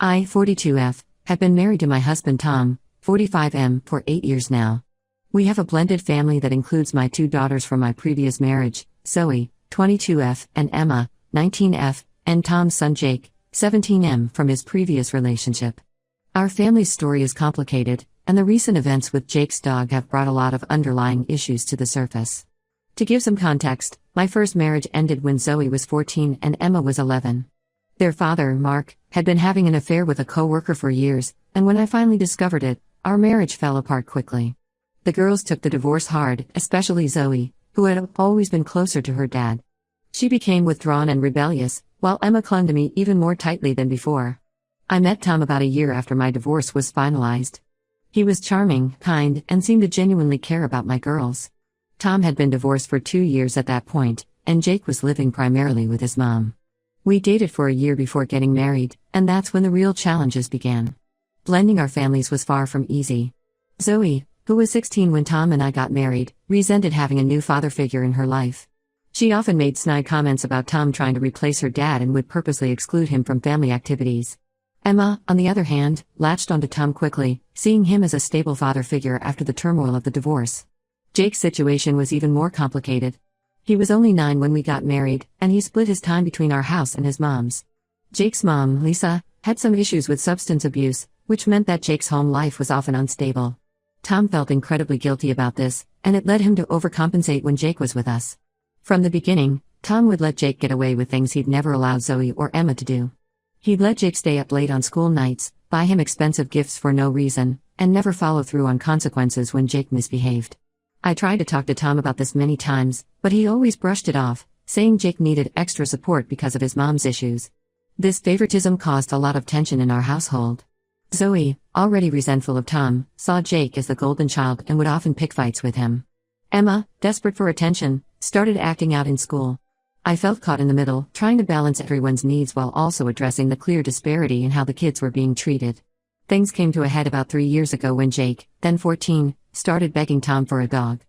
I, 42F, have been married to my husband Tom, 45M, for 8 years now. We have a blended family that includes my 2 daughters from my previous marriage, Zoe, 22F, and Emma, 19F, and Tom's son Jake, 17M, from his previous relationship. Our family's story is complicated, and the recent events with Jake's dog have brought a lot of underlying issues to the surface. To give some context, my first marriage ended when Zoe was 14 and Emma was 11. Their father, Mark, had been having an affair with a co-worker for years, and when I finally discovered it, our marriage fell apart quickly. The girls took the divorce hard, especially Zoe, who had always been closer to her dad. She became withdrawn and rebellious, while Emma clung to me even more tightly than before. I met Tom about a year after my divorce was finalized. He was charming, kind, and seemed to genuinely care about my girls. Tom had been divorced for 2 years at that point, and Jake was living primarily with his mom. We dated for a year before getting married, and that's when the real challenges began. Blending our families was far from easy. Zoe, who was 16 when Tom and I got married, resented having a new father figure in her life. She often made snide comments about Tom trying to replace her dad and would purposely exclude him from family activities. Emma, on the other hand, latched onto Tom quickly, seeing him as a stable father figure after the turmoil of the divorce. Jake's situation was even more complicated. He was only 9 when we got married, and he split his time between our house and his mom's. Jake's mom, Lisa, had some issues with substance abuse, which meant that Jake's home life was often unstable. Tom felt incredibly guilty about this, and it led him to overcompensate when Jake was with us. From the beginning, Tom would let Jake get away with things he'd never allowed Zoe or Emma to do. He'd let Jake stay up late on school nights, buy him expensive gifts for no reason, and never follow through on consequences when Jake misbehaved. I tried to talk to Tom about this many times, but he always brushed it off, saying Jake needed extra support because of his mom's issues. This favoritism caused a lot of tension in our household. Zoe, already resentful of Tom, saw Jake as the golden child and would often pick fights with him. Emma, desperate for attention, started acting out in school. I felt caught in the middle, trying to balance everyone's needs while also addressing the clear disparity in how the kids were being treated. Things came to a head about 3 years ago when Jake, then 14, started begging Tom for a dog.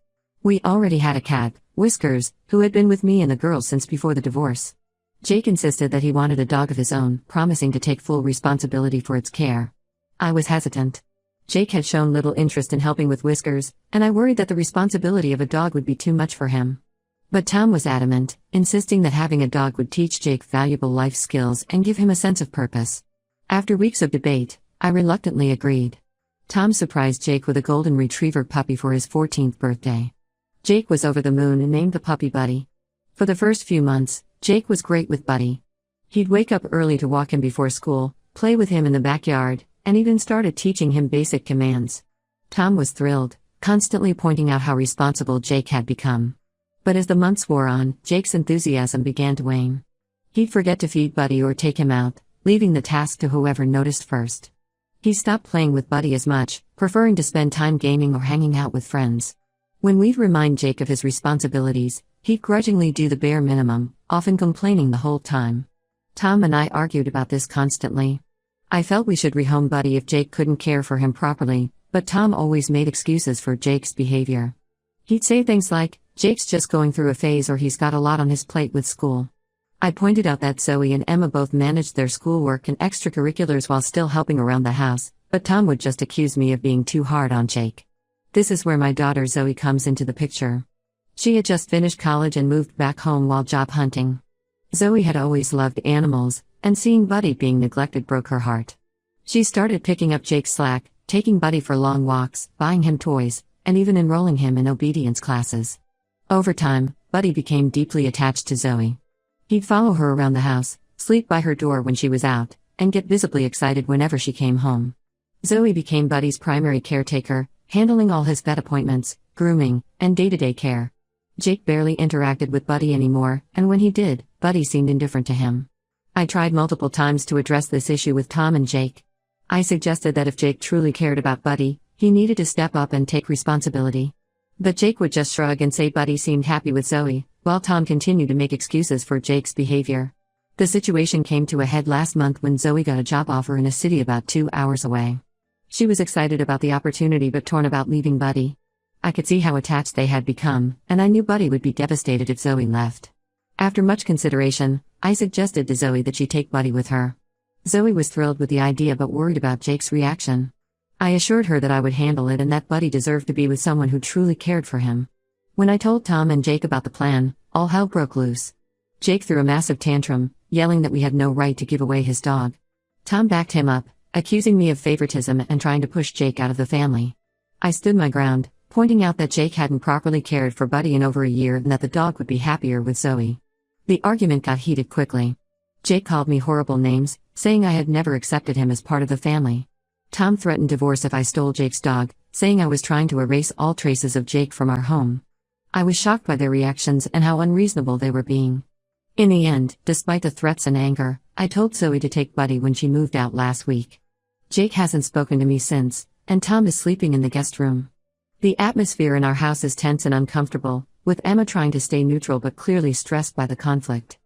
We already had a cat, Whiskers, who had been with me and the girls since before the divorce. Jake insisted that he wanted a dog of his own, promising to take full responsibility for its care. I was hesitant. Jake had shown little interest in helping with Whiskers, and I worried that the responsibility of a dog would be too much for him. But Tom was adamant, insisting that having a dog would teach Jake valuable life skills and give him a sense of purpose. After weeks of debate, I reluctantly agreed. Tom surprised Jake with a golden retriever puppy for his 14th birthday. Jake was over the moon and named the puppy Buddy. For the first few months, Jake was great with Buddy. He'd wake up early to walk him before school, play with him in the backyard, and even started teaching him basic commands. Tom was thrilled, constantly pointing out how responsible Jake had become. But as the months wore on, Jake's enthusiasm began to wane. He'd forget to feed Buddy or take him out, leaving the task to whoever noticed first. He stopped playing with Buddy as much, preferring to spend time gaming or hanging out with friends. When we'd remind Jake of his responsibilities, he'd grudgingly do the bare minimum, often complaining the whole time. Tom and I argued about this constantly. I felt we should rehome Buddy if Jake couldn't care for him properly, but Tom always made excuses for Jake's behavior. He'd say things like, "Jake's just going through a phase," or "he's got a lot on his plate with school." I pointed out that Zoe and Emma both managed their schoolwork and extracurriculars while still helping around the house, but Tom would just accuse me of being too hard on Jake. This is where my daughter Zoe comes into the picture. She had just finished college and moved back home while job hunting. Zoe had always loved animals, and seeing Buddy being neglected broke her heart. She started picking up Jake's slack, taking Buddy for long walks, buying him toys, and even enrolling him in obedience classes. Over time, Buddy became deeply attached to Zoe. He'd follow her around the house, sleep by her door when she was out, and get visibly excited whenever she came home. Zoe became Buddy's primary caretaker, handling all his vet appointments, grooming, and day-to-day care. Jake barely interacted with Buddy anymore, and when he did, Buddy seemed indifferent to him. I tried multiple times to address this issue with Tom and Jake. I suggested that if Jake truly cared about Buddy, he needed to step up and take responsibility. But Jake would just shrug and say Buddy seemed happy with Zoe, while Tom continued to make excuses for Jake's behavior. The situation came to a head last month when Zoe got a job offer in a city about 2 hours away. She was excited about the opportunity but torn about leaving Buddy. I could see how attached they had become, and I knew Buddy would be devastated if Zoe left. After much consideration, I suggested to Zoe that she take Buddy with her. Zoe was thrilled with the idea but worried about Jake's reaction. I assured her that I would handle it and that Buddy deserved to be with someone who truly cared for him. When I told Tom and Jake about the plan, all hell broke loose. Jake threw a massive tantrum, yelling that we had no right to give away his dog. Tom backed him up, accusing me of favoritism and trying to push Jake out of the family. I stood my ground, pointing out that Jake hadn't properly cared for Buddy in over a year and that the dog would be happier with Zoe. The argument got heated quickly. Jake called me horrible names, saying I had never accepted him as part of the family. Tom threatened divorce if I stole Jake's dog, saying I was trying to erase all traces of Jake from our home. I was shocked by their reactions and how unreasonable they were being. In the end, despite the threats and anger, I told Zoe to take Buddy when she moved out last week. Jake hasn't spoken to me since, and Tom is sleeping in the guest room. The atmosphere in our house is tense and uncomfortable, with Emma trying to stay neutral but clearly stressed by the conflict.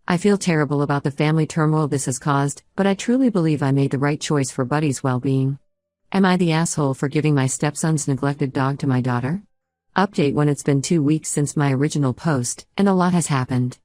I feel terrible about the family turmoil this has caused, but I truly believe I made the right choice for Buddy's well-being. Am I the asshole for giving my stepson's neglected dog to my daughter? Update when it's been 2 weeks since my original post, and a lot has happened.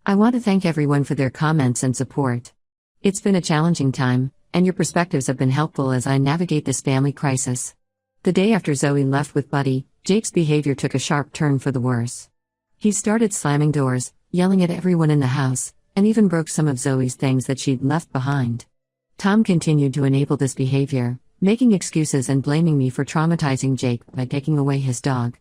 I want to thank everyone for their comments and support. It's been a challenging time, and your perspectives have been helpful as I navigate this family crisis. The day after Zoe left with Buddy, Jake's behavior took a sharp turn for the worse. He started slamming doors, yelling at everyone in the house, and even broke some of Zoe's things that she'd left behind. Tom continued to enable this behavior, making excuses and blaming me for traumatizing Jake by taking away his dog.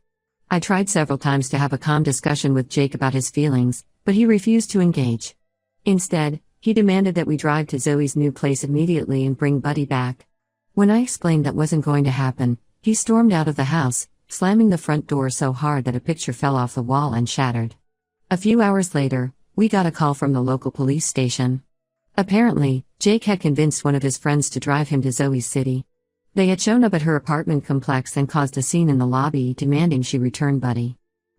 I tried several times to have a calm discussion with Jake about his feelings, but he refused to engage. Instead, he demanded that we drive to Zoe's new place immediately and bring Buddy back. When I explained that wasn't going to happen, he stormed out of the house, slamming the front door so hard that a picture fell off the wall and shattered. A few hours later, we got a call from the local police station. Apparently, Jake had convinced one of his friends to drive him to Zoe's city. They had shown up at her apartment complex and caused a scene in the lobby, demanding she return Buddy.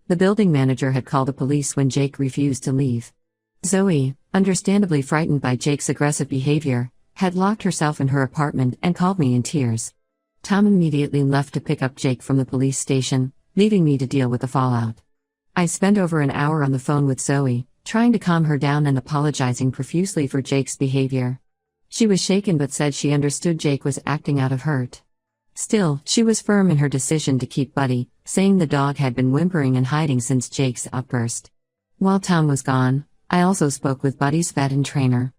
The building manager had called the police when Jake refused to leave. Zoe, understandably frightened by Jake's aggressive behavior, had locked herself in her apartment and called me in tears. Tom immediately left to pick up Jake from the police station, leaving me to deal with the fallout. I spent over an hour on the phone with Zoe, trying to calm her down and apologizing profusely for Jake's behavior. She was shaken but said she understood Jake was acting out of hurt. Still, she was firm in her decision to keep Buddy, saying the dog had been whimpering and hiding since Jake's outburst. While Tom was gone, I also spoke with Buddy's vet and trainer.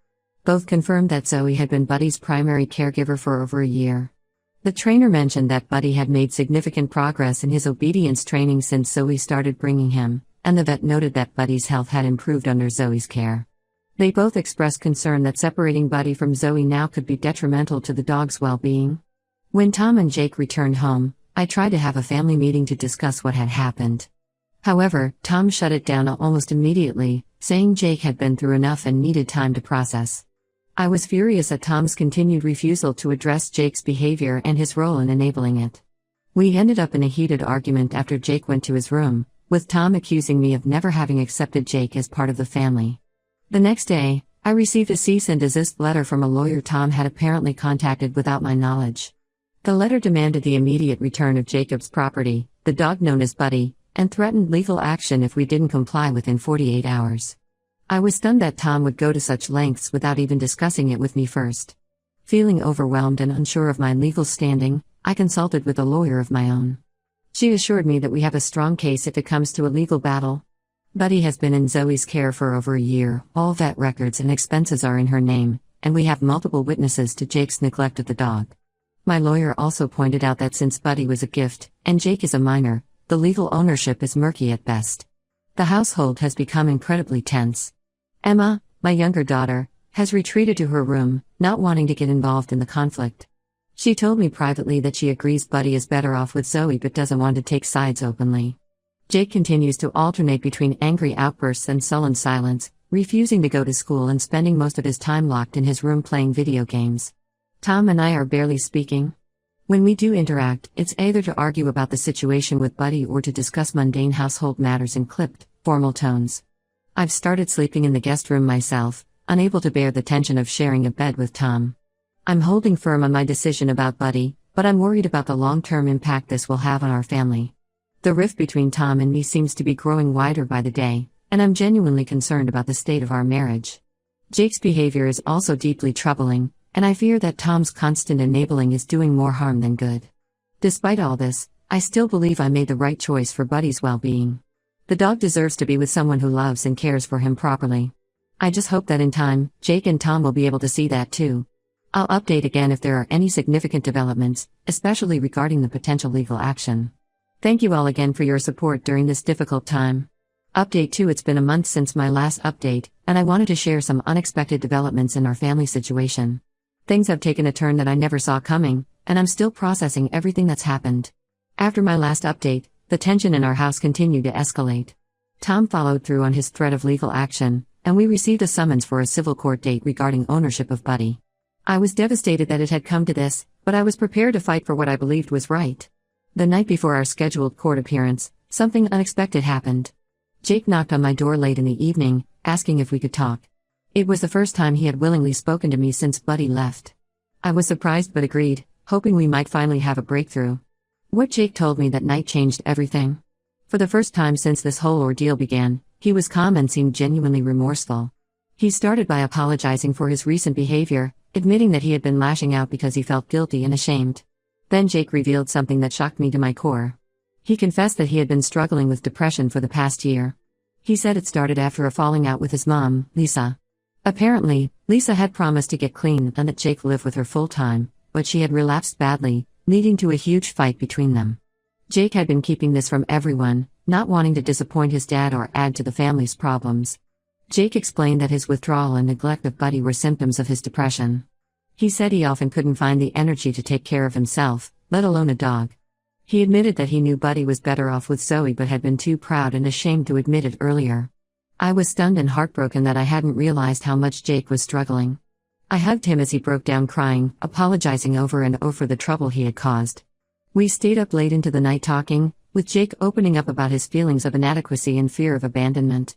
Both confirmed that Zoe had been Buddy's primary caregiver for over a year. The trainer mentioned that Buddy had made significant progress in his obedience training since Zoe started bringing him, and the vet noted that Buddy's health had improved under Zoe's care. They both expressed concern that separating Buddy from Zoe now could be detrimental to the dog's well-being. When Tom and Jake returned home, I tried to have a family meeting to discuss what had happened. However, Tom shut it down almost immediately, saying Jake had been through enough and needed time to process. I was furious at Tom's continued refusal to address Jake's behavior and his role in enabling it. We ended up in a heated argument after Jake went to his room, with Tom accusing me of never having accepted Jake as part of the family. The next day, I received a cease and desist letter from a lawyer Tom had apparently contacted without my knowledge. The letter demanded the immediate return of Jacob's property, the dog known as Buddy, and threatened legal action if we didn't comply within 48 hours. I was stunned that Tom would go to such lengths without even discussing it with me first. Feeling overwhelmed and unsure of my legal standing, I consulted with a lawyer of my own. She assured me that we have a strong case if it comes to a legal battle. Buddy has been in Zoe's care for over a year, all vet records and expenses are in her name, and we have multiple witnesses to Jake's neglect of the dog. My lawyer also pointed out that since Buddy was a gift, and Jake is a minor, the legal ownership is murky at best. The household has become incredibly tense. Emma, my younger daughter, has retreated to her room, not wanting to get involved in the conflict. She told me privately that she agrees Buddy is better off with Zoe but doesn't want to take sides openly. Jake continues to alternate between angry outbursts and sullen silence, refusing to go to school and spending most of his time locked in his room playing video games. Tom and I are barely speaking. When we do interact, it's either to argue about the situation with Buddy or to discuss mundane household matters in clipped, formal tones. I've started sleeping in the guest room myself, unable to bear the tension of sharing a bed with Tom. I'm holding firm on my decision about Buddy, but I'm worried about the long-term impact this will have on our family. The rift between Tom and me seems to be growing wider by the day, and I'm genuinely concerned about the state of our marriage. Jake's behavior is also deeply troubling, and I fear that Tom's constant enabling is doing more harm than good. Despite all this, I still believe I made the right choice for Buddy's well-being. The dog deserves to be with someone who loves and cares for him properly. I just hope that in time, Jake and Tom will be able to see that too. I'll update again if there are any significant developments, especially regarding the potential legal action. Thank you all again for your support during this difficult time. Update 2: It's been a month since my last update, and I wanted to share some unexpected developments in our family situation. Things have taken a turn that I never saw coming, and I'm still processing everything that's happened. After my last update, the tension in our house continued to escalate. Tom followed through on his threat of legal action, and we received a summons for a civil court date regarding ownership of Buddy. I was devastated that it had come to this, but I was prepared to fight for what I believed was right. The night before our scheduled court appearance, something unexpected happened. Jake knocked on my door late in the evening, asking if we could talk. It was the first time he had willingly spoken to me since Buddy left. I was surprised but agreed, hoping we might finally have a breakthrough. What Jake told me that night changed everything. For the first time since this whole ordeal began, he was calm and seemed genuinely remorseful. He started by apologizing for his recent behavior, admitting that he had been lashing out because he felt guilty and ashamed. Then Jake revealed something that shocked me to my core. He confessed that he had been struggling with depression for the past year. He said it started after a falling out with his mom, Lisa. Apparently, Lisa had promised to get clean and that Jake lived with her full-time, but she had relapsed badly, leading to a huge fight between them. Jake had been keeping this from everyone, not wanting to disappoint his dad or add to the family's problems. Jake explained that his withdrawal and neglect of Buddy were symptoms of his depression. He said he often couldn't find the energy to take care of himself, let alone a dog. He admitted that he knew Buddy was better off with Zoe but had been too proud and ashamed to admit it earlier. I was stunned and heartbroken that I hadn't realized how much Jake was struggling. I hugged him as he broke down crying, apologizing over and over the trouble he had caused. We stayed up late into the night talking, with Jake opening up about his feelings of inadequacy and fear of abandonment.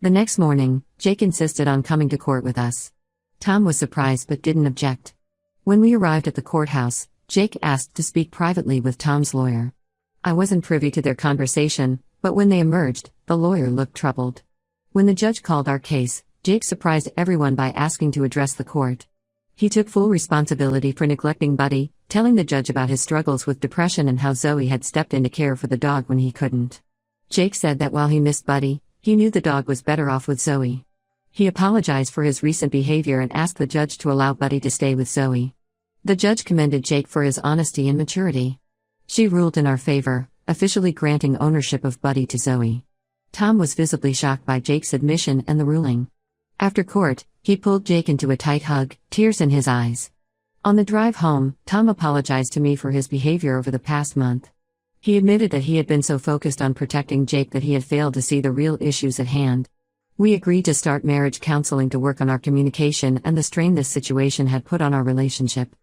The next morning, Jake insisted on coming to court with us. Tom was surprised but didn't object. When we arrived at the courthouse, Jake asked to speak privately with Tom's lawyer. I wasn't privy to their conversation, but when they emerged, the lawyer looked troubled. When the judge called our case, Jake surprised everyone by asking to address the court. He took full responsibility for neglecting Buddy, telling the judge about his struggles with depression and how Zoe had stepped in to care for the dog when he couldn't. Jake said that while he missed Buddy, he knew the dog was better off with Zoe. He apologized for his recent behavior and asked the judge to allow Buddy to stay with Zoe. The judge commended Jake for his honesty and maturity. She ruled in our favor, officially granting ownership of Buddy to Zoe. Tom was visibly shocked by Jake's admission and the ruling. After court, he pulled Jake into a tight hug, tears in his eyes. On the drive home, Tom apologized to me for his behavior over the past month. He admitted that he had been so focused on protecting Jake that he had failed to see the real issues at hand. We agreed to start marriage counseling to work on our communication and the strain this situation had put on our relationship.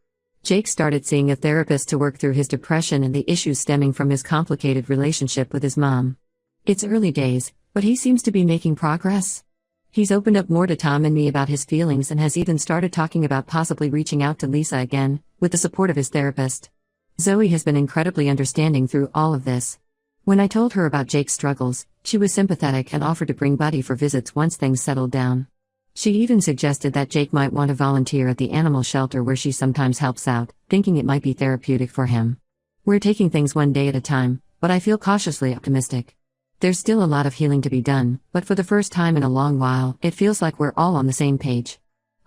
Jake started seeing a therapist to work through his depression and the issues stemming from his complicated relationship with his mom. It's early days, but he seems to be making progress. He's opened up more to Tom and me about his feelings and has even started talking about possibly reaching out to Lisa again, with the support of his therapist. Zoe has been incredibly understanding through all of this. When I told her about Jake's struggles, she was sympathetic and offered to bring Buddy for visits once things settled down. She even suggested that Jake might want to volunteer at the animal shelter where she sometimes helps out, thinking it might be therapeutic for him. We're taking things one day at a time, but I feel cautiously optimistic. There's still a lot of healing to be done, but for the first time in a long while, it feels like we're all on the same page.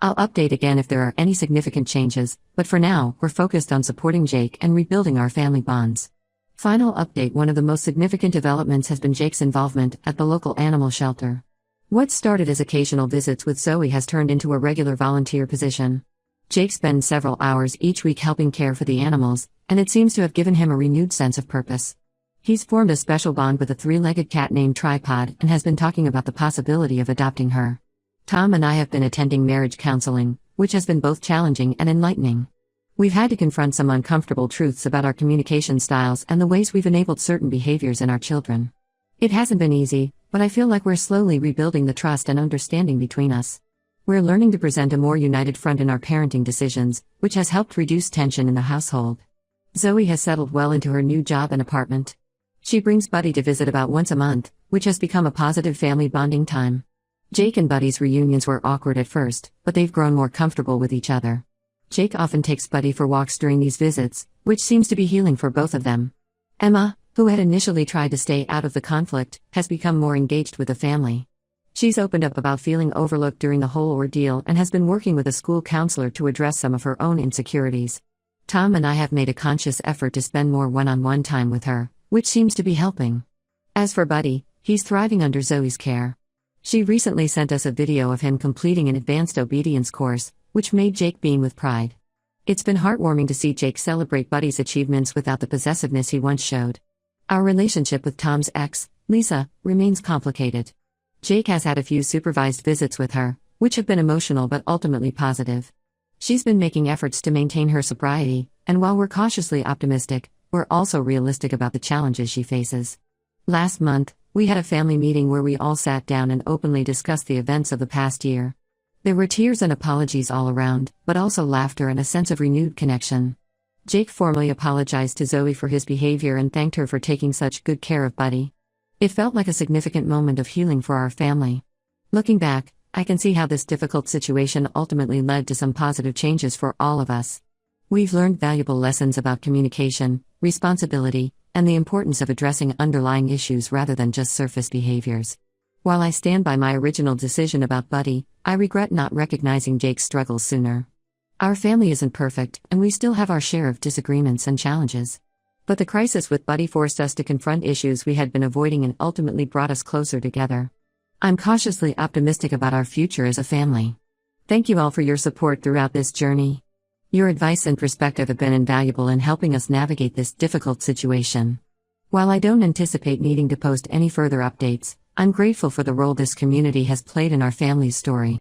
I'll update again if there are any significant changes, but for now, we're focused on supporting Jake and rebuilding our family bonds. Final update: one of the most significant developments has been Jake's involvement at the local animal shelter. What started as occasional visits with Zoe has turned into a regular volunteer position. Jake spends several hours each week helping care for the animals, and it seems to have given him a renewed sense of purpose. He's formed a special bond with a three-legged cat named Tripod and has been talking about the possibility of adopting her. Tom and I have been attending marriage counseling, which has been both challenging and enlightening. We've had to confront some uncomfortable truths about our communication styles and the ways we've enabled certain behaviors in our children. It hasn't been easy, but I feel like we're slowly rebuilding the trust and understanding between us. We're learning to present a more united front in our parenting decisions, which has helped reduce tension in the household. Zoe has settled well into her new job and apartment. She brings Buddy to visit about once a month, which has become a positive family bonding time. Jake and Buddy's reunions were awkward at first, but they've grown more comfortable with each other. Jake often takes Buddy for walks during these visits, which seems to be healing for both of them. Emma, who had initially tried to stay out of the conflict, has become more engaged with the family. She's opened up about feeling overlooked during the whole ordeal and has been working with a school counselor to address some of her own insecurities. Tom and I have made a conscious effort to spend more one-on-one time with her, which seems to be helping. As for Buddy, he's thriving under Zoe's care. She recently sent us a video of him completing an advanced obedience course, which made Jake beam with pride. It's been heartwarming to see Jake celebrate Buddy's achievements without the possessiveness he once showed. Our relationship with Tom's ex, Lisa, remains complicated. Jake has had a few supervised visits with her, which have been emotional but ultimately positive. She's been making efforts to maintain her sobriety, and while we're cautiously optimistic, we're also realistic about the challenges she faces. Last month, we had a family meeting where we all sat down and openly discussed the events of the past year. There were tears and apologies all around, but also laughter and a sense of renewed connection. Jake formally apologized to Zoe for his behavior and thanked her for taking such good care of Buddy. It felt like a significant moment of healing for our family. Looking back, I can see how this difficult situation ultimately led to some positive changes for all of us. We've learned valuable lessons about communication, responsibility, and the importance of addressing underlying issues rather than just surface behaviors. While I stand by my original decision about Buddy, I regret not recognizing Jake's struggles sooner. Our family isn't perfect, and we still have our share of disagreements and challenges. But the crisis with Buddy forced us to confront issues we had been avoiding and ultimately brought us closer together. I'm cautiously optimistic about our future as a family. Thank you all for your support throughout this journey. Your advice and perspective have been invaluable in helping us navigate this difficult situation. While I don't anticipate needing to post any further updates, I'm grateful for the role this community has played in our family's story.